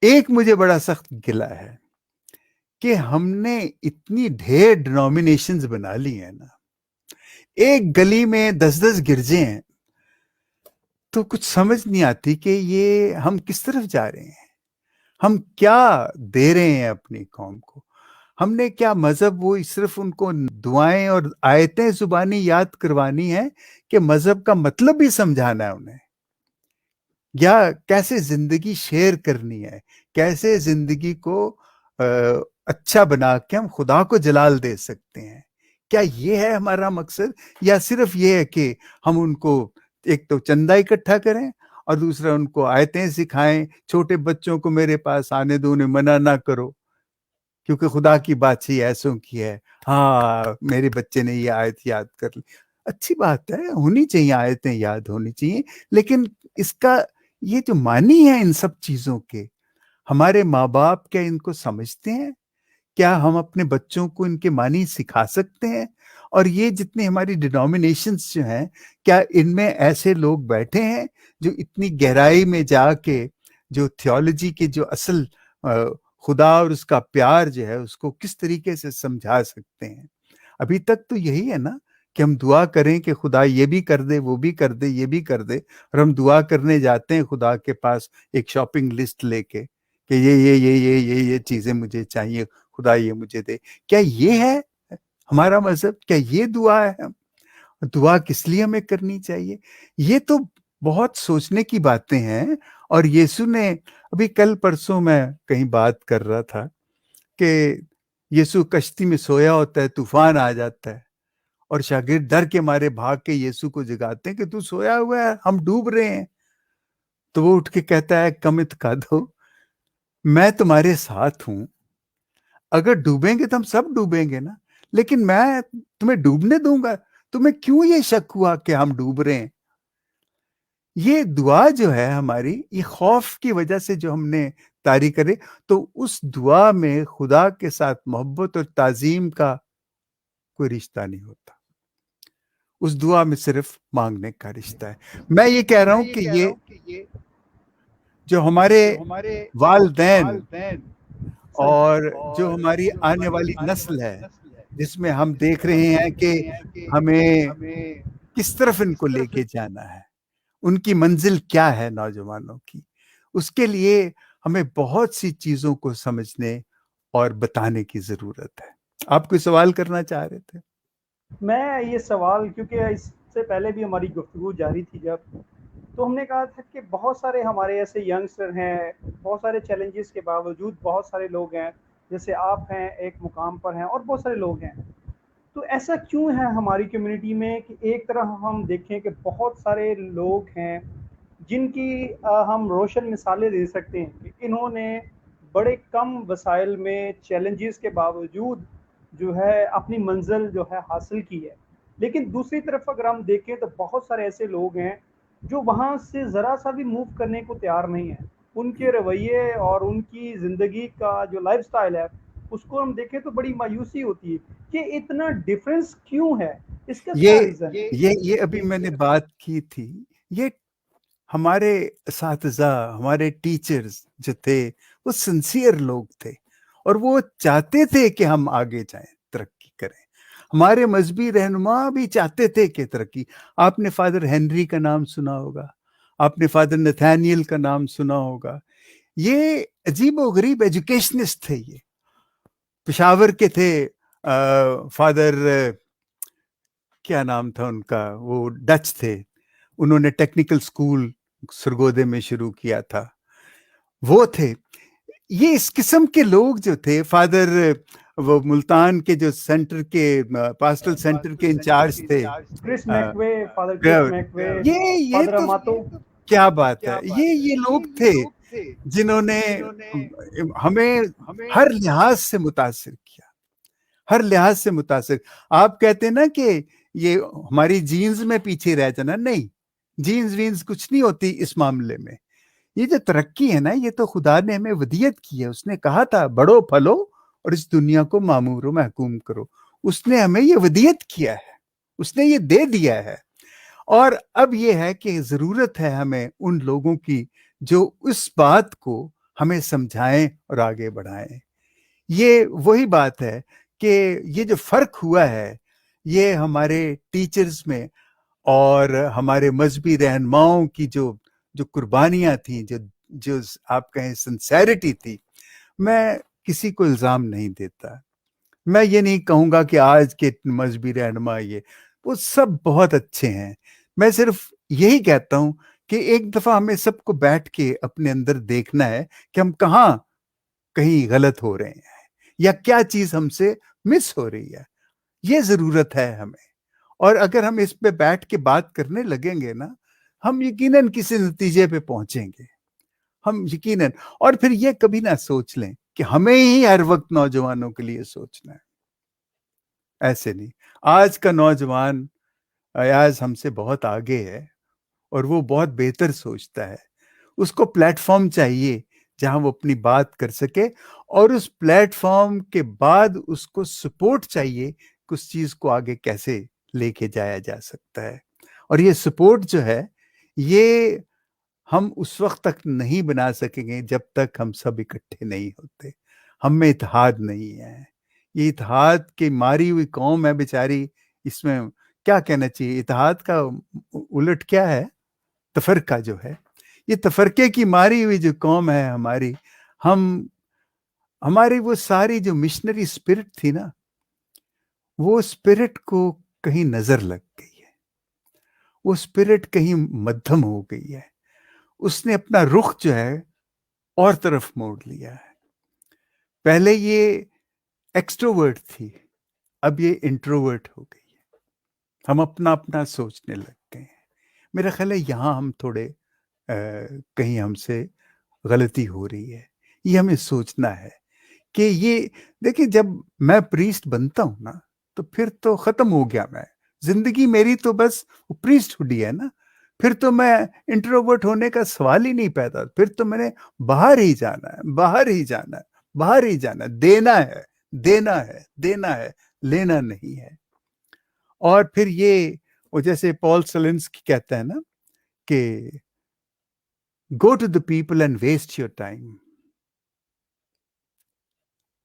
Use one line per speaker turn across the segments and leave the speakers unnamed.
ایک مجھے بڑا سخت گلا ہے کہ ہم نے اتنی ڈھیر ڈینومینیشنز بنا لی ہیں نا، ایک گلی میں 10 گرجے ہیں، تو کچھ سمجھ نہیں آتی کہ یہ ہم کس طرف جا رہے ہیں، ہم کیا دے رہے ہیں اپنی قوم کو. ہم نے کیا مذہب، وہ صرف ان کو دعائیں اور آیتیں زبانی یاد کروانی ہیں کہ مذہب کا مطلب بھی سمجھانا ہے انہیں، یا کیسے زندگی شیئر کرنی ہے، کیسے زندگی کو اچھا بنا کے ہم خدا کو جلال دے سکتے ہیں. کیا یہ ہے ہمارا مقصد، یا صرف یہ ہے کہ ہم ان کو ایک تو چندہ اکٹھا کریں اور دوسرا ان کو آیتیں سکھائیں، چھوٹے بچوں کو میرے پاس آنے دو، انہیں منع نہ کرو کیونکہ خدا کی بادشاہی ایسوں کی ہے. ہاں میرے بچے نے یہ آیت یاد کر لی، اچھی بات ہے، ہونی چاہیے، آیتیں یاد ہونی چاہیے، لیکن اس کا یہ جو معنی ہے ان سب چیزوں کے، ہمارے ماں باپ کیا ان کو سمجھتے ہیں؟ کیا ہم اپنے بچوں کو ان کے معنی سکھا سکتے ہیں؟ اور یہ جتنے ہماری ڈینومینیشنز جو ہیں، کیا ان میں ایسے لوگ بیٹھے ہیں جو اتنی گہرائی میں جا کے جو تھیولوجی کے جو اصل خدا اور اس کا پیار جو ہے اس کو کس طریقے سے سمجھا سکتے ہیں؟ ابھی تک تو یہی ہے نا کہ ہم دعا کریں کہ خدا یہ بھی کر دے، وہ بھی کر دے، یہ بھی کر دے، اور ہم دعا کرنے جاتے ہیں خدا کے پاس ایک شاپنگ لسٹ لے کے کہ یہ چیزیں مجھے چاہیے، خدا یہ مجھے دے. کیا یہ ہے ہمارا مذہب؟ کیا یہ دعا ہے؟ دعا کس لیے ہمیں کرنی چاہیے؟ یہ تو بہت سوچنے کی باتیں ہیں. اور یسوع نے ابھی کل پرسوں میں کہیں بات کر رہا تھا کہ یسوع کشتی میں سویا ہوتا ہے، طوفان آ جاتا ہے اور شاگرد ڈر کے مارے بھاگ کے یسوع کو جگاتے ہیں کہ تو سویا ہوا ہے، ہم ڈوب رہے ہیں. تو وہ اٹھ کے کہتا ہے کمت کا دو، میں تمہارے ساتھ ہوں، اگر ڈوبیں گے تو ہم سب ڈوبیں گے نا، لیکن میں تمہیں ڈوبنے دوں گا؟ تمہیں کیوں یہ شک ہوا کہ ہم ڈوب رہے ہیں؟ یہ دعا جو ہے ہماری، یہ خوف کی وجہ سے جو ہم نے طاری کرے، تو اس دعا میں خدا کے ساتھ محبت اور تعظیم کا کوئی رشتہ نہیں ہوتا، اس دعا میں صرف مانگنے کا رشتہ ہے. میں یہ کہہ رہا ہوں کہ یہ جو ہمارے والدین اور جو ہماری آنے والی نسل ہے، جس میں ہم دیکھ رہے ہیں کہ ہمیں کس طرف ان کو لے کے جانا ہے، ان کی منزل کیا ہے نوجوانوں کی، اس کے لیے ہمیں بہت سی چیزوں کو سمجھنے اور بتانے کی ضرورت ہے. آپ کوئی سوال کرنا چاہ رہے تھے؟
میں یہ سوال، کیونکہ اس سے پہلے بھی ہماری گفتگو جاری تھی جب، تو ہم نے کہا تھا کہ بہت سارے ہمارے ایسے ینگسٹر ہیں، بہت سارے چیلنجز کے باوجود بہت سارے لوگ ہیں، جیسے آپ ہیں ایک مقام پر ہیں اور بہت سارے لوگ ہیں. تو ایسا کیوں ہے ہماری کمیونٹی میں کہ ایک طرح ہم دیکھیں کہ بہت سارے لوگ ہیں جن کی ہم روشن مثالیں دے سکتے ہیں کہ انہوں نے بڑے کم وسائل میں چیلنجز کے باوجود جو ہے اپنی منزل جو ہے حاصل کی ہے. لیکن دوسری طرف اگر ہم دیکھیں تو بہت سارے ایسے لوگ ہیں جو وہاں سے ذرا سا بھی موو کرنے کو تیار نہیں ہیں. ان کے رویے اور ان کی زندگی کا جو لائف سٹائل ہے اس کو ہم دیکھیں تو بڑی مایوسی ہوتی ہے کہ اتنا ڈیفرنس کیوں ہے، اس کا کیا ریزن ہے؟
یہ ابھی میں نے بات کی تھی. یہ ہمارے اساتذہ، ہمارے ٹیچرز جو تھے وہ سنسیئر لوگ تھے اور وہ چاہتے تھے کہ ہم آگے جائیں، ترقی کریں. ہمارے مذہبی رہنما بھی چاہتے تھے کہ ترقی. آپ نے فادر ہنری کا نام سنا ہوگا، آپ نے فادر نتھانیل کا نام سنا ہوگا. یہ عجیب و غریب ایجوکیشنسٹ تھے، یہ پشاور کے تھے. فادر کیا نام تھا ان کا، وہ ڈچ تھے، انہوں نے ٹیکنیکل سکول سرگودے میں شروع کیا تھا، وہ تھے. یہ اس قسم کے لوگ جو تھے، فادر وہ ملتان کے جو سینٹر کے پاسٹل سینٹر کے انچارج تھے،
کرس میکوے، فادر کرس میکوے،
یہ
فادر
تو
اماتو.
کیا بات ہے، یہ لوگ تھے جنہوں نے ہمیں ہر لحاظ سے متاثر کیا، ہر لحاظ سے متاثر. آپ کہتے ہیں نا کہ یہ ہماری جینز میں پیچھے رہ جانا، نہیں، جینز وینز کچھ نہیں ہوتی اس معاملے میں. یہ جو ترقی ہے نا، یہ تو خدا نے ہمیں ودیت کی ہے. اس نے کہا تھا بڑھو پھلو اور اس دنیا کو معمور و محکوم کرو. اس نے ہمیں یہ ودیت کیا ہے، اس نے یہ دے دیا ہے. اور اب یہ ہے کہ ضرورت ہے ہمیں ان لوگوں کی جو اس بات کو ہمیں سمجھائیں اور آگے بڑھائیں. یہ وہی بات ہے کہ یہ جو فرق ہوا ہے یہ ہمارے ٹیچرز میں اور ہمارے مذہبی رہنماؤں کی جو قربانیاں تھیں، جو آپ کہیں سنسیریٹی تھی. میں کسی کو الزام نہیں دیتا. میں یہ نہیں کہوں گا کہ آج کے مذہبی رہنما وہ سب بہت اچھے ہیں. میں صرف یہی کہتا ہوں کہ ایک دفعہ ہمیں سب کو بیٹھ کے اپنے اندر دیکھنا ہے کہ ہم کہیں غلط ہو رہے ہیں یا کیا چیز ہم سے مس ہو رہی ہے. یہ ضرورت ہے ہمیں. اور اگر ہم اس پہ بیٹھ کے بات کرنے لگیں گے نا، ہم یقیناً کسی نتیجے پہ پہنچیں گے. ہم یقیناً. اور پھر یہ کبھی نہ سوچ لیں کہ ہمیں ہی ہر وقت نوجوانوں کے لیے سوچنا ہے. ایسے نہیں. آج کا نوجوان ایاز ہم سے بہت آگے ہے اور وہ بہت بہتر سوچتا ہے. اس کو پلیٹ فارم چاہیے جہاں وہ اپنی بات کر سکے، اور اس پلیٹ فارم کے بعد اس کو سپورٹ چاہیے کہ اس چیز کو آگے کیسے لے کے جایا جا سکتا ہے. اور یہ سپورٹ جو ہے یہ ہم اس وقت تک نہیں بنا سکیں گے جب تک ہم سب اکٹھے نہیں ہوتے. ہم میں اتحاد نہیں ہے. یہ اتحاد کی ماری ہوئی قوم ہے بیچاری. اس میں کیا کہنا چاہیے؟ اتحاد کا الٹ کیا ہے؟ تفرقہ جو ہے. یہ تفرقے کی ماری ہوئی جو قوم ہے ہماری، ہماری وہ ساری جو مشنری اسپرٹ تھی نا، وہ اسپرٹ کو کہیں نظر لگ گئی ہے. وہ اسپرٹ کہیں مدھم ہو گئی ہے. اس نے اپنا رخ جو ہے اور طرف موڑ لیا ہے. پہلے یہ ایکسٹروورٹ تھی، اب یہ انٹروورٹ ہو گئی ہے. ہم اپنا سوچنے لگ گئے ہیں. میرا خیال ہے یہاں ہم تھوڑے کہیں ہم سے غلطی ہو رہی ہے. یہ ہمیں سوچنا ہے کہ یہ دیکھیں، جب میں پریسٹ بنتا ہوں نا تو پھر تو ختم ہو گیا. میں زندگی میری تو بس پریسٹ ہوڈی ہے نا. پھر تو میں انٹروورٹ ہونے کا سوال ہی نہیں پیدا. پھر تو میں نے باہر ہی جانا ہے، باہر ہی جانا ہے، باہر ہی جانا ہے. دینا ہے، دینا ہے، دینا ہے، لینا نہیں ہے. اور پھر یہ وہ جیسے پال سلنسکی کہتا ہے نا کہ go to the people and waste your time.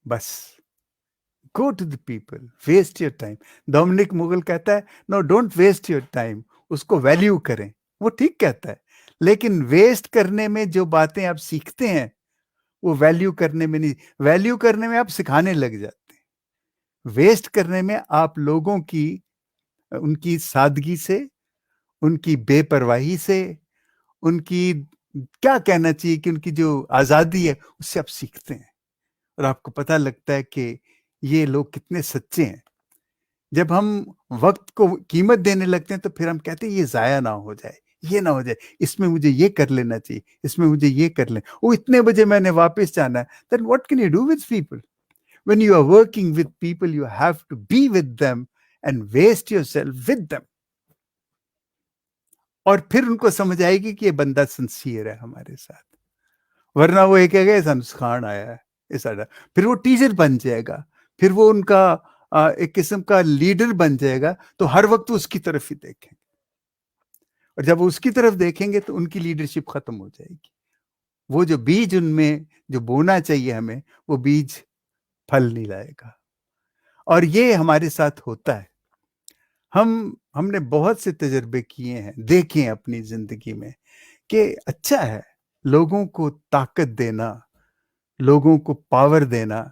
بس go to the people, waste your time. Dominic Mughal کہتا ہے no don't waste your time. اس کو ویلیو کریں. وہ ٹھیک کہتا ہے، لیکن ویسٹ کرنے میں جو باتیں آپ سیکھتے ہیں وہ ویلیو کرنے میں نہیں. ویلیو کرنے میں آپ سکھانے لگ جاتے ہیں. ویسٹ کرنے میں آپ لوگوں کی ان کی سادگی سے، ان کی بے پرواہی سے، ان کی کیا کہنا چاہیے کہ ان کی جو آزادی ہے اس سے آپ سیکھتے ہیں. اور آپ کو پتہ لگتا ہے کہ یہ لوگ کتنے سچے ہیں. جب ہم وقت کو قیمت دینے لگتے ہیں تو پھر ہم کہتے ہیں یہ ضائع نہ ہو جائے، یہ نہ ہو جائے، اس میں مجھے یہ کر لینا چاہیے، اس میں مجھے یہ کر لیں. وہ اتنے بجے میں نے واپس جانا ہے. Then what can you do with people? When you are working with people, you have to be with them and waste yourself with them. اور پھر ان کو سمجھ آئے گی کہ یہ بندہ سنسیئر ہے ہمارے ساتھ. ورنہ وہ ایک ایسا نسخان آیا ہے ایسا. پھر وہ ٹیچر بن جائے گا، پھر وہ ان کا ایک قسم کا لیڈر بن جائے گا، تو ہر وقت اس کی طرف ہی دیکھیں گے. اور جب اس کی طرف دیکھیں گے تو ان کی لیڈرشپ ختم ہو جائے گی. وہ جو بیج ان میں جو بونا چاہیے ہمیں، وہ بیج پھل نہیں لائے گا. اور یہ ہمارے ساتھ ہوتا ہے. ہم نے بہت سے تجربے کیے ہیں، دیکھے ہیں اپنی زندگی میں کہ اچھا ہے لوگوں کو طاقت دینا، لوگوں کو پاور دینا.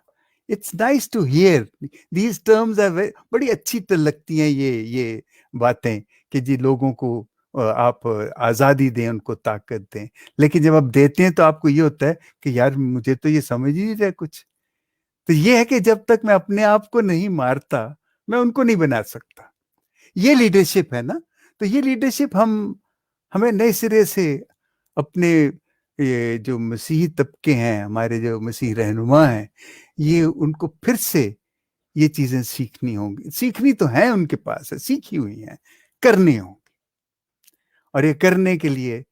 It's nice to hear these terms. بڑی اچھی لگتی ہیں یہ باتیں کہ جی لوگوں کو آپ آزادی دیں، ان کو طاقت دیں. لیکن جب آپ دیتے ہیں تو آپ کو یہ ہوتا ہے کہ یار مجھے تو یہ سمجھ ہی نہیں رہا کچھ. تو یہ ہے کہ جب تک میں اپنے آپ کو نہیں مارتا میں ان کو نہیں بنا سکتا. یہ لیڈرشپ ہے نا. تو یہ لیڈرشپ ہمیں نئے سرے سے اپنے یہ جو مسیحی طبقے ہیں، ہمارے جو مسیحی رہنما ہیں، یہ ان کو پھر سے یہ چیزیں سیکھنی ہوں گی. سیکھنی تو ہیں ان کے پاس، سیکھی ہوئی ہیں، کرنی ہوں گی. اور یہ کرنے کے لیے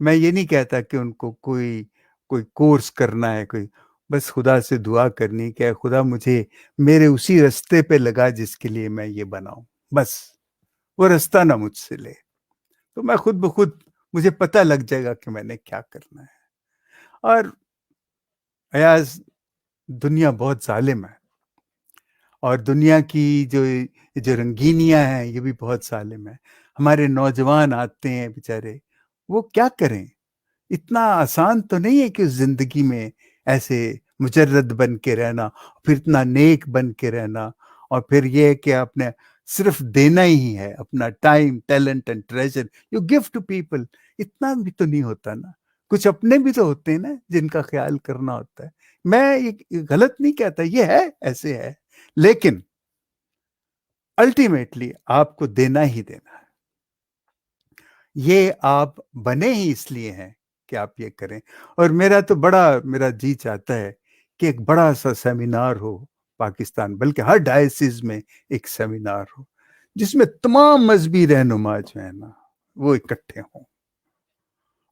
میں یہ نہیں کہتا کہ ان کو کوئی کورس کرنا ہے، کوئی بس خدا سے دعا کرنی کہ خدا مجھے میرے اسی رستے پہ لگا جس کے لیے میں یہ بناؤں. بس وہ رستہ نہ مجھ سے لے، تو میں خود بخود مجھے پتہ لگ جائے گا کہ میں نے کیا کرنا ہے. اور ایاز دنیا بہت ظالم ہے، اور دنیا کی جو رنگینیاں ہیں یہ بھی بہت ظالم ہے. ہمارے نوجوان آتے ہیں بیچارے، وہ کیا کریں؟ اتنا آسان تو نہیں ہے کہ اس زندگی میں ایسے مجرد بن کے رہنا، پھر اتنا نیک بن کے رہنا، اور پھر یہ کہ آپ نے صرف دینا ہی ہے اپنا time, talent and treasure you give to people. اتنا بھی تو نہیں ہوتا نا، کچھ اپنے بھی تو ہوتے ہیں نا جن کا خیال کرنا ہوتا ہے. میں یہ غلط نہیں کہتا، یہ ہے، ایسے ہے، لیکن الٹیمیٹلی آپ کو دینا ہی دینا ہے. یہ آپ بنے ہی اس لیے ہیں کہ آپ یہ کریں. اور میرا جی چاہتا ہے کہ ایک بڑا سا سیمینار ہو پاکستان، بلکہ ہر ڈائسس میں ایک سیمینار ہو جس میں تمام مذہبی رہنما جو ہیں نا وہ اکٹھے ہوں،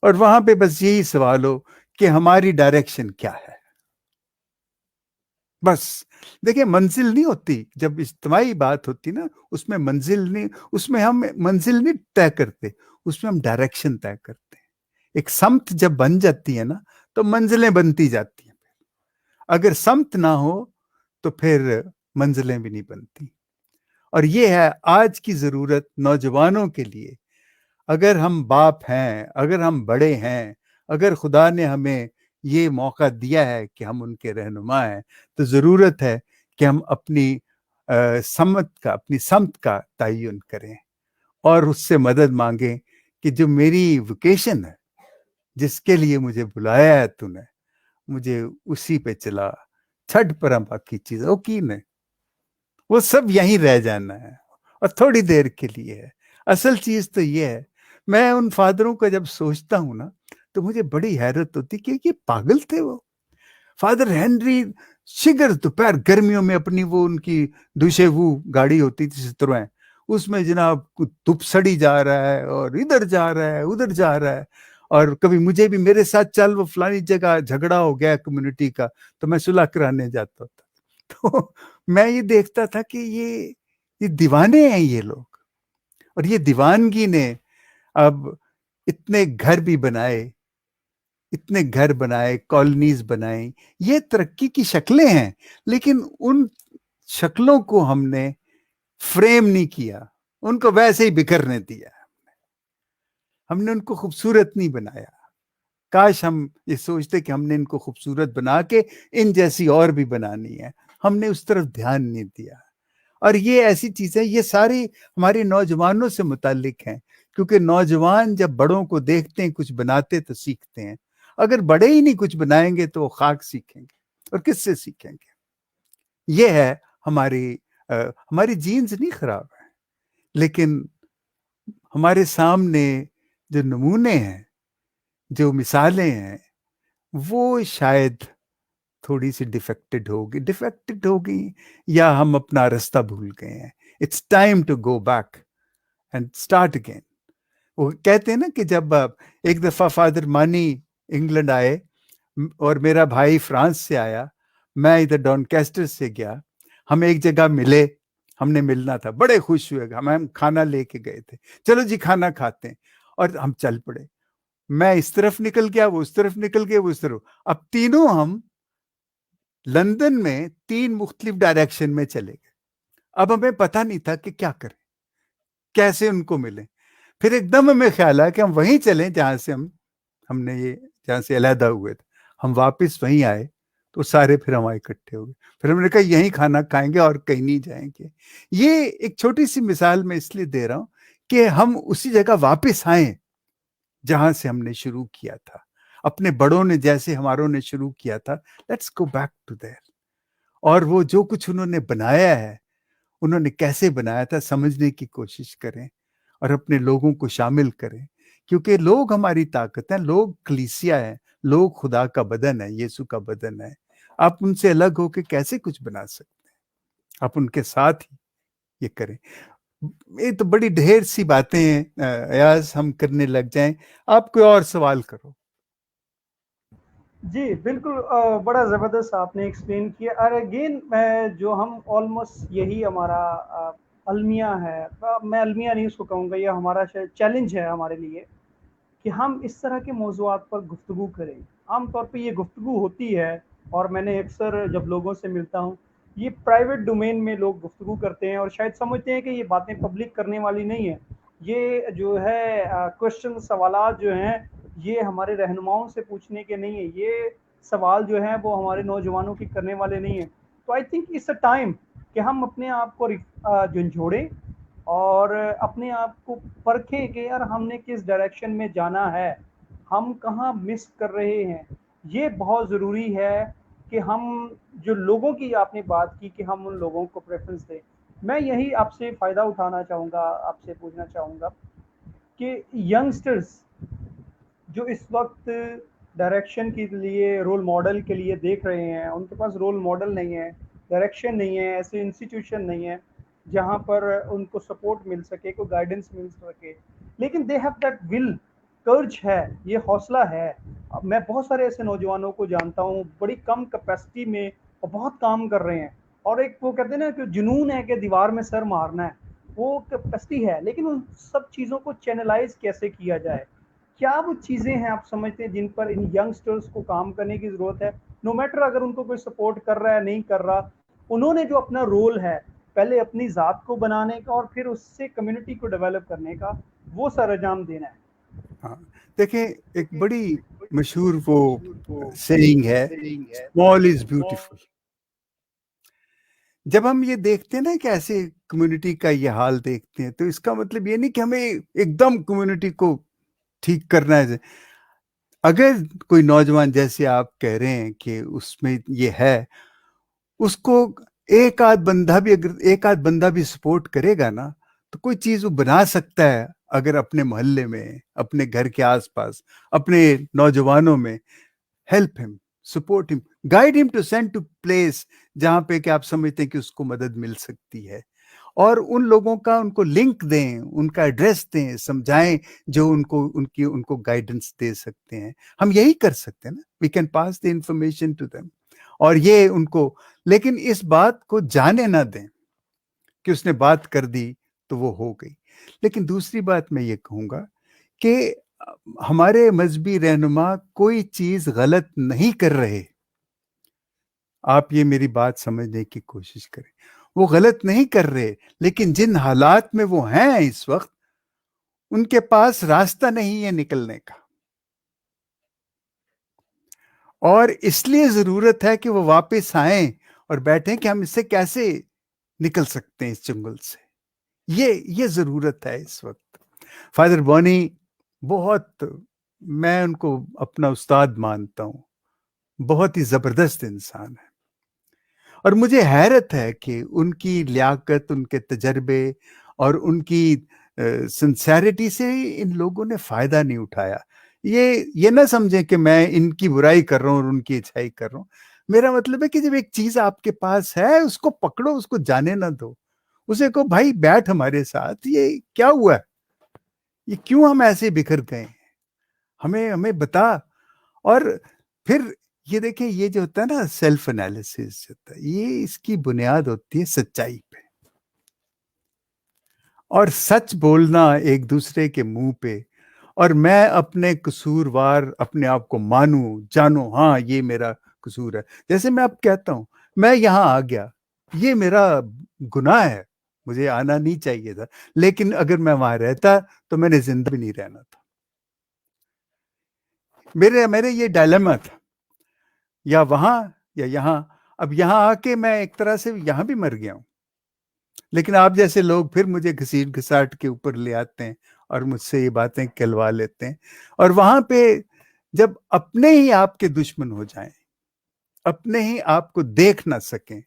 اور وہاں پہ بس یہی سوال ہو کہ ہماری ڈائریکشن کیا ہے. بس دیکھیں، منزل نہیں ہوتی جب اجتماعی بات ہوتی نا، اس میں منزل نہیں، اس میں ہم منزل نہیں طے کرتے، اس میں ہم ڈائریکشن طے کرتے ہیں. ایک سمت جب بن جاتی ہے نا تو منزلیں بنتی جاتی ہیں. اگر سمت نہ ہو تو پھر منزلیں بھی نہیں بنتی. اور یہ ہے آج کی ضرورت نوجوانوں کے لیے. اگر ہم باپ ہیں، اگر ہم بڑے ہیں، اگر خدا نے ہمیں یہ موقع دیا ہے کہ ہم ان کے رہنما ہیں، تو ضرورت ہے کہ ہم اپنی اپنی سمت کا تعین کریں اور اس سے مدد مانگیں کہ جو میری ووکیشن ہے، جس کے لیے مجھے بلایا ہے تو نے، مجھے اسی پہ چلا. چھٹ پر باقی چیز وہ سب یہیں رہ جانا ہے، اور تھوڑی دیر کے لیے ہے. اصل چیز تو یہ ہے. میں ان فادروں کا جب سوچتا ہوں نا تو مجھے بڑی حیرت ہوتی کہ یہ پاگل تھے. وہ فادر ہینری شگر دوپہر گرمیوں میں اپنی وہ ان کی دوشے وہ گاڑی ہوتی تھی سترویں، اس میں جناب دپ سڑی جا رہا ہے اور ادھر جا رہا ہے ادھر جا رہا ہے. اور کبھی مجھے بھی میرے ساتھ چل، وہ فلانی جگہ جھگڑا ہو گیا کمیونٹی کا تو میں صلح کرانے جاتا تھا. تو میں یہ دیکھتا تھا کہ یہ دیوانے ہیں یہ لوگ. اور یہ دیوانگی نے اب اتنے گھر بھی بنائے، اتنے گھر بنائے، کالونیز بنائیں. یہ ترقی کی شکلیں ہیں، لیکن ان شکلوں کو ہم نے فریم نہیں کیا، ان کو ویسے ہی بکھرنے دیا. ہم نے ان کو خوبصورت نہیں بنایا. کاش ہم یہ سوچتے کہ ہم نے ان کو خوبصورت بنا کے ان جیسی اور بھی بنانی ہے. ہم نے اس طرف دھیان نہیں دیا. اور یہ ایسی چیزیں، یہ ساری ہماری نوجوانوں سے متعلق ہیں، کیونکہ نوجوان جب بڑوں کو دیکھتے ہیں کچھ بناتے تو سیکھتے ہیں. اگر بڑے ہی نہیں کچھ بنائیں گے تو وہ خاک سیکھیں گے، اور کس سے سیکھیں گے؟ یہ ہے ہماری جینز نہیں خراب ہے، لیکن ہمارے سامنے جو نمونے ہیں، جو مثالیں ہیں، وہ شاید تھوڑی سی ڈیفیکٹڈ ہوگی یا ہم اپنا راستہ بھول گئے ہیں. It's time to go back and start again. وہ کہتے ہیں نا کہ جب ایک دفعہ فادر مانی انگلینڈ آئے اور میرا بھائی فرانس سے آیا، میں ادھر ڈانکیسٹر سے گیا، ہم ایک جگہ ملے، ہم نے ملنا تھا، بڑے خوش ہوئے، ہم کھانا لے کے گئے تھے، چلو جی کھانا کھاتے ہیں، اور ہم چل پڑے. میں اس طرف نکل گیا، وہ اس طرف نکل گیا، وہ اس طرف. اب تینوں ہم لندن میں 3 مختلف ڈائریکشن میں چلے گئے. اب ہمیں پتہ نہیں تھا کہ کیا کریں، کیسے ان کو ملیں. پھر ایک دم ہمیں خیال آیا کہ ہم وہیں چلیں جہاں سے علیحدہ ہوئے تھے. ہم واپس وہیں آئے تو سارے پھر ہمارے اکٹھے ہو گئے. پھر ہم نے کہا یہیں کھانا کھائیں گے اور کہیں نہیں جائیں گے. یہ ایک چھوٹی سی مثال میں اس لیے دے رہا ہوں کہ ہم اسی جگہ واپس آئیں جہاں سے ہم نے شروع کیا تھا. اپنے بڑوں نے جیسے ہماروں نے شروع کیا تھا، لیٹس گو بیک ٹو دیر. اور وہ جو کچھ انہوں نے بنایا ہے، انہوں نے کیسے بنایا تھا، سمجھنے کی کوشش کریں اور اپنے لوگوں کو شامل کریں. کیونکہ لوگ ہماری طاقت ہیں، لوگ کلیسیا ہیں، لوگ خدا کا بدن ہے، یسوع کا بدن ہے. آپ ان سے الگ ہو کے کیسے کچھ بنا سکتے ہیں؟ آپ ان کے ساتھ ہی یہ کریں. یہ تو بڑی ڈھیر سی باتیں ہیں ایاز، ہم کرنے لگ جائیں. آپ کوئی اور سوال کرو.
جی بالکل، بڑا زبردست آپ نے ایکسپلین کیا. اور اگین جو ہم آلموسٹ یہی ہمارا المیہ ہے، میں المیہ نہیں اس کو کہوں گا، یہ ہمارا چیلنج ہے ہمارے لیے کہ ہم اس طرح کے موضوعات پر گفتگو کریں. عام طور پہ یہ گفتگو ہوتی ہے اور میں نے اکثر جب لوگوں سے ملتا ہوں یہ پرائیویٹ ڈومین میں لوگ گفتگو کرتے ہیں اور شاید سمجھتے ہیں کہ یہ باتیں پبلک کرنے والی نہیں ہیں. یہ جو ہے کوشچن سوالات جو ہیں یہ ہمارے رہنماؤں سے پوچھنے کے نہیں ہیں, یہ سوال جو ہیں وہ ہمارے نوجوانوں کی کرنے والے نہیں ہیں. تو I think it's a time کہ ہم اپنے آپ کو جھنجھوڑیں اور اپنے آپ کو پرکھیں کہ یار ہم نے کس ڈائریکشن میں جانا ہے, ہم کہاں مس کر رہے ہیں. یہ بہت ضروری ہے کہ ہم جو لوگوں کی آپ نے بات کی کہ ہم ان لوگوں کو پریفرنس دیں. میں یہی آپ سے فائدہ اٹھانا چاہوں گا, آپ سے پوچھنا چاہوں گا کہ ینگسٹرز جو اس وقت ڈائریکشن کے لیے رول ماڈل کے لیے دیکھ رہے ہیں, ان کے پاس رول ماڈل نہیں ہے, ڈائریکشن نہیں ہے, ایسے انسٹیٹیوشن نہیں ہے جہاں پر ان کو سپورٹ مل سکے, کوئی گائیڈنس مل سکے, لیکن دے ہیو دیٹ ول, کرج ہے, یہ حوصلہ ہے. میں بہت سارے ایسے نوجوانوں کو جانتا ہوں بڑی کم کیپیسٹی میں اور بہت کام کر رہے ہیں, اور ایک وہ کہتے ہیں نا کہ جنون ہے کہ دیوار میں سر مارنا ہے, وہ کیپیسٹی ہے, لیکن ان سب چیزوں کو چینلائز کیسے کیا جائے, کیا وہ چیزیں ہیں آپ سمجھتے ہیں جن پر ان ینگسٹرز کو کام کرنے کی ضرورت ہے, نو میٹر اگر ان کو کوئی سپورٹ کر رہا ہے نہیں کر رہا, انہوں نے جو اپنا رول ہے پہلے اپنی ذات کو بنانے کا اور پھر اس سے کمیونٹی کو ڈیولپ کرنے کا وہ سر انجام دینا ہے.
ہاں دیکھیں, ایک بڑی مشہور وہ سیئنگ ہے, اسمال از بیوٹیفل. جب ہم یہ دیکھتے ہیں نا کہ ایسے کمیونٹی کا یہ حال دیکھتے ہیں, تو اس کا مطلب یہ نہیں کہ ہمیں ایک دم کمیونٹی کو ٹھیک کرنا ہے. اگر کوئی نوجوان جیسے آپ کہہ رہے ہیں کہ اس میں یہ ہے, اس کو ایک آدھ بندہ بھی سپورٹ کرے گا نا, تو کوئی چیز وہ بنا سکتا ہے. اگر اپنے محلے میں, اپنے گھر کے آس پاس, اپنے نوجوانوں میں ہیلپ ہم, سپورٹ ہم, گائیڈ ہم ٹو سینڈ ٹو پلیس جہاں پہ کہ آپ سمجھتے ہیں کہ اس کو مدد مل سکتی ہے, اور ان لوگوں کا ان کو لنک دیں, ان کا ایڈریس دیں, سمجھائیں جو ان کو گائیڈنس دے سکتے ہیں. ہم یہی کر سکتے ہیں نا, we can pass the information to them, اور یہ ان کو, لیکن اس بات کو جانے نہ دیں کہ اس نے بات کر دی تو وہ ہو گئی. لیکن دوسری بات میں یہ کہوں گا کہ ہمارے مذہبی رہنما کوئی چیز غلط نہیں کر رہے. آپ یہ میری بات سمجھنے کی کوشش کریں, وہ غلط نہیں کر رہے, لیکن جن حالات میں وہ ہیں اس وقت, ان کے پاس راستہ نہیں ہے نکلنے کا, اور اس لیے ضرورت ہے کہ وہ واپس آئیں اور بیٹھیں کہ ہم اس سے کیسے نکل سکتے ہیں اس جنگل سے. یہ ضرورت ہے اس وقت. فادر بونی بہت, میں ان کو اپنا استاد مانتا ہوں, بہت ہی زبردست انسان ہے, اور مجھے حیرت ہے کہ ان کی لیاقت, ان کے تجربے اور ان کی سنسیریٹی سے ان لوگوں نے فائدہ نہیں اٹھایا. یہ نہ سمجھیں کہ میں ان کی برائی کر رہا ہوں اور ان کی اچھائی کر رہا ہوں. میرا مطلب ہے کہ جب ایک چیز آپ کے پاس ہے, اس کو پکڑو, اس کو جانے نہ دو, اسے کہو بھائی بیٹھ ہمارے ساتھ, یہ کیا ہوا ہے, یہ کیوں ہم ایسے بکھر گئے, ہمیں بتا. اور پھر یہ دیکھیں, یہ جو ہوتا ہے نا سیلف انالیسس, یہ اس کی بنیاد ہوتی ہے سچائی پہ, اور سچ بولنا ایک دوسرے کے منہ پہ, اور میں اپنے قصوروار اپنے آپ کو مانوں, جانوں, ہاں یہ میرا قصور ہے. جیسے میں اب کہتا ہوں میں یہاں آ گیا, یہ میرا گناہ ہے, مجھے آنا نہیں چاہیے تھا, لیکن اگر میں وہاں رہتا تو میں نے زندہ بھی نہیں رہنا تھا. میرے یہ ڈائلیما تھا, یا وہاں یا یہاں. اب یہاں آ کے میں ایک طرح سے یہاں بھی مر گیا ہوں, لیکن آپ جیسے لوگ پھر مجھے گھسیٹ گھساٹ کے اوپر لے آتے ہیں اور مجھ سے یہ باتیں کہلوا لیتے ہیں. اور وہاں پہ جب اپنے ہی آپ کے دشمن ہو جائیں, اپنے ہی آپ کو دیکھ نہ سکیں,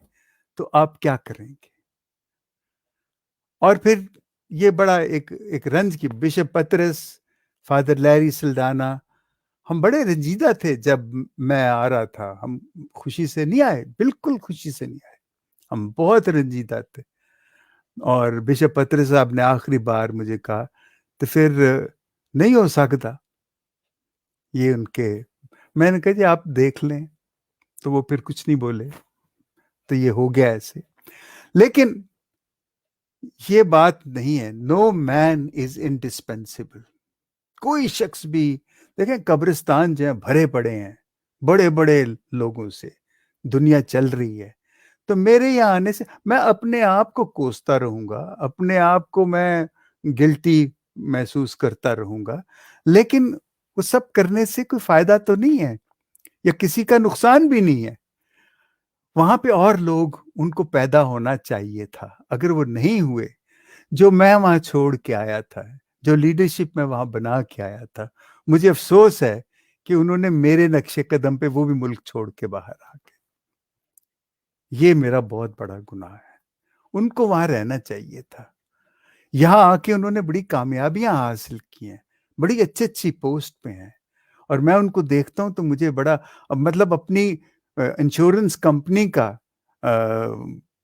تو آپ کیا کریں گے؟ اور پھر یہ بڑا ایک رنج کی. بشپ پطرس, فادر لیری سلدانا, ہم بڑے رنجیدہ تھے جب میں آ رہا تھا. ہم خوشی سے نہیں آئے, بالکل خوشی سے نہیں آئے, ہم بہت رنجیدہ تھے. اور بشپ پطرس صاحب نے آخری بار مجھے کہا تو پھر نہیں ہو سکتا یہ ان کے. میں نے کہا جی آپ دیکھ لیں, تو وہ پھر کچھ نہیں بولے, تو یہ ہو گیا ایسے. لیکن یہ بات نہیں ہے, نو مین از انڈسپینسیبل. کوئی شخص بھی, دیکھیں قبرستان جو ہیں بھرے پڑے ہیں بڑے بڑے لوگوں سے, دنیا چل رہی ہے. تو میرے یہاں آنے سے میں اپنے آپ کو کوستا رہوں گا, اپنے آپ کو میں گلٹی محسوس کرتا رہوں گا, لیکن وہ سب کرنے سے کوئی فائدہ تو نہیں ہے یا کسی کا نقصان بھی نہیں ہے. وہاں پہ اور لوگ ان کو پیدا ہونا چاہیے تھا, اگر وہ نہیں ہوئے, جو میں وہاں چھوڑ کے آیا تھا, جو لیڈرشپ میں وہاں بنا کے آیا تھا, مجھے افسوس ہے کہ انہوں نے میرے نقش قدم پہ وہ بھی ملک چھوڑ کے باہر آ گئے. یہ میرا بہت بڑا گناہ ہے. ان کو وہاں رہنا چاہیے تھا. یہاں آ کے انہوں نے بڑی کامیابیاں حاصل کی ہیں, بڑی اچھی پوسٹ پہ ہیں, اور میں ان کو دیکھتا ہوں تو مجھے بڑا, مطلب اپنی انشورنس کمپنی کا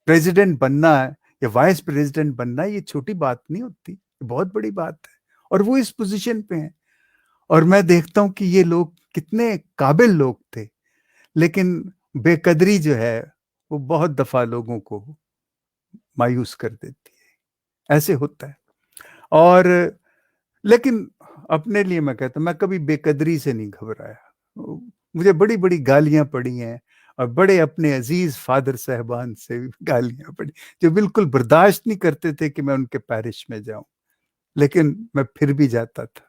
پریزیڈنٹ بننا یا وائس پریزیڈنٹ بننا یہ چھوٹی بات نہیں ہوتی, یہ بہت بڑی بات ہے, اور وہ اس پوزیشن پہ ہیں. اور میں دیکھتا ہوں کہ یہ لوگ کتنے قابل لوگ تھے, لیکن بے قدری جو ہے وہ بہت دفعہ لوگوں کو مایوس کر دیتی ہے. ایسے ہوتا ہے. اور لیکن اپنے لیے میں کہتا ہوں, میں کبھی بے قدری سے نہیں گھبرایا. مجھے بڑی بڑی گالیاں پڑی ہیں, اور بڑے اپنے عزیز فادر صاحبان سے گالیاں پڑی, جو بالکل برداشت نہیں کرتے تھے کہ میں ان کے پیرش میں جاؤں, لیکن میں پھر بھی جاتا تھا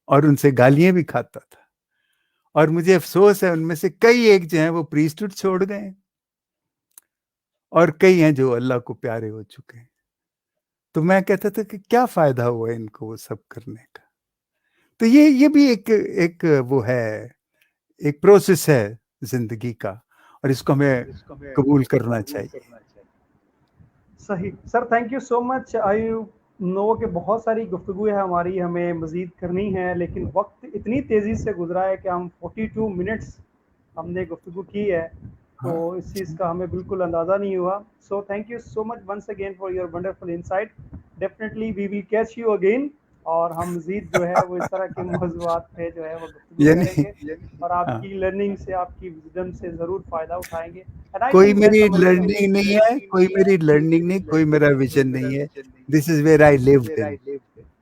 اور ان سے گالیاں بھی کھاتا تھا. اور مجھے افسوس ہے ان میں سے کئی ایک جو ہیں وہ پریسٹہوڈ چھوڑ گئے ہیں, اور کئی ہیں جو اللہ کو پیارے ہو چکے ہیں. تو میں کہتا تھا کہ کیا فائدہ ہوا ان کو وہ سب کرنے کا. تو یہ بھی ایک وہ ہے, ایک پروسیس ہے زندگی کا, اور اس کو ہمیں قبول کرنا چاہیے.
صحیح سر, تھینک یو سو مچ. آئی نو کہ بہت ساری گفتگو ہے ہماری, ہمیں مزید کرنی ہے, لیکن وقت اتنی تیزی سے گزرا ہے کہ ہم 42 منٹس ہم نے گفتگو کی ہے, تو اس چیز کا ہمیں بالکل اندازہ نہیں ہوا. So thank you so much once again for your wonderful insight. Definitely we will catch you again, اور ہم مزید جو ہے وہ اس طرح کے موضوعات پہ جو ہے وہ گفتگو کریں
یعنی
گے, اور آپ کی لرننگ سے, آپ کی وزڈم سے ضرور فائدہ اٹھائیں گے.
کوئی میری لرننگ نہیں ہے, کوئی میری لرننگ نہیں, کوئی میرا ویژن نہیں ہے. دس is where I lived in,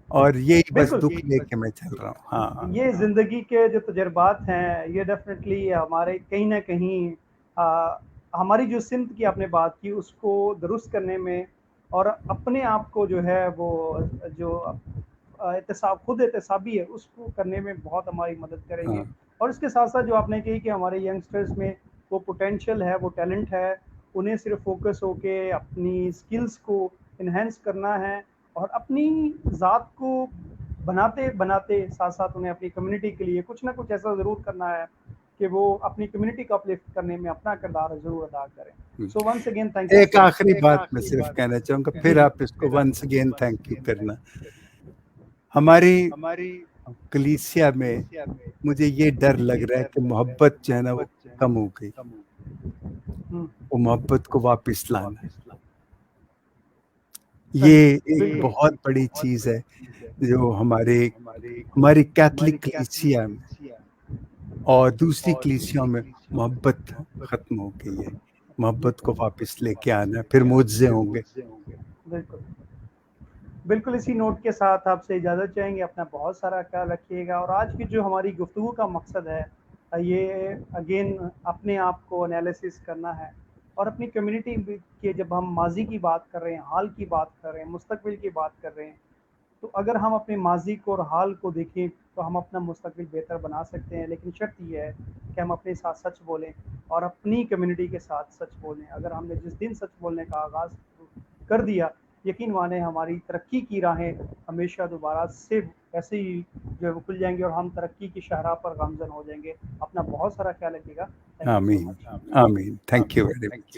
اور یہی بس دکھ لے کے میں چل رہا ہوں. ہاں,
یہ زندگی کے جو تجربات ہیں, یہ ڈیفینیٹلی ہمارے کہیں نہ کہیں ہماری جو سمت کی آپ نے بات کی اس کو درست کرنے میں, اور اپنے آپ کو جو ہے وہ جو خود احتسابی ہے اس کو کرنے میں بہت ہماری مدد کریں گے. اور اس کے ساتھ ساتھ جو آپ نے کہی کہ ہمارے ینگسٹرز میں وہ پوٹینشیل ہے, وہ ٹیلنٹ ہے, انہیں صرف فوکس ہو کے اپنی سکلز کو انہینس کرنا ہے, اور اپنی ذات کو بناتے بناتے ساتھ ساتھ انہیں اپنی کمیونٹی کے لیے کچھ نہ کچھ ایسا ضرور کرنا ہے کہ وہ اپنی کمیونٹی کو اپلفٹ کرنے میں اپنا کردار ضرور ادا کریں. So once again thank you.
ایک آخری بات میں صرف کہنا چاہوں گا, پھر آپ اس کو ونس اگین تھینک یو کرنا. ہماری کلیسیا میں مجھے یہ ڈر لگ رہا ہے کہ محبت جو ہے نا وہ کم ہو گئی, وہ محبت کو واپس لانا, یہ ایک بہت بڑی چیز ہے جو ہماری کیتھولک کلیسیا میں اور دوسری کلیسیوں میں محبت ختم ہو گئی ہے. محبت کو واپس لے کے آنا, پھر معجزے ہوں گے.
بالکل بالکل. اسی نوٹ کے ساتھ آپ سے اجازت چاہیں گے. اپنا بہت سارا خیال رکھیے گا. اور آج کی جو ہماری گفتگو کا مقصد ہے یہ اگین اپنے آپ کو انالیسس کرنا ہے, اور اپنی کمیونٹی کے جب ہم ماضی کی بات کر رہے ہیں, حال کی بات کر رہے ہیں, مستقبل کی بات کر رہے ہیں, تو اگر ہم اپنے ماضی کو اور حال کو دیکھیں تو ہم اپنا مستقبل بہتر بنا سکتے ہیں. لیکن شرط یہ ہے کہ ہم اپنے ساتھ سچ بولیں اور اپنی کمیونٹی کے ساتھ سچ بولیں. اگر ہم نے جس دن سچ بولنے کا آغاز کر دیا, یقین مانیں ہماری ترقی کی راہیں ہمیشہ دوبارہ سے ایسے ہی جو ہے وہ کھل جائیں گے, اور ہم ترقی کی شاہراہ پر گامزن ہو جائیں گے. اپنا بہت سارا خیال رکھیے گا.
آمین, آمین. Thank you very much.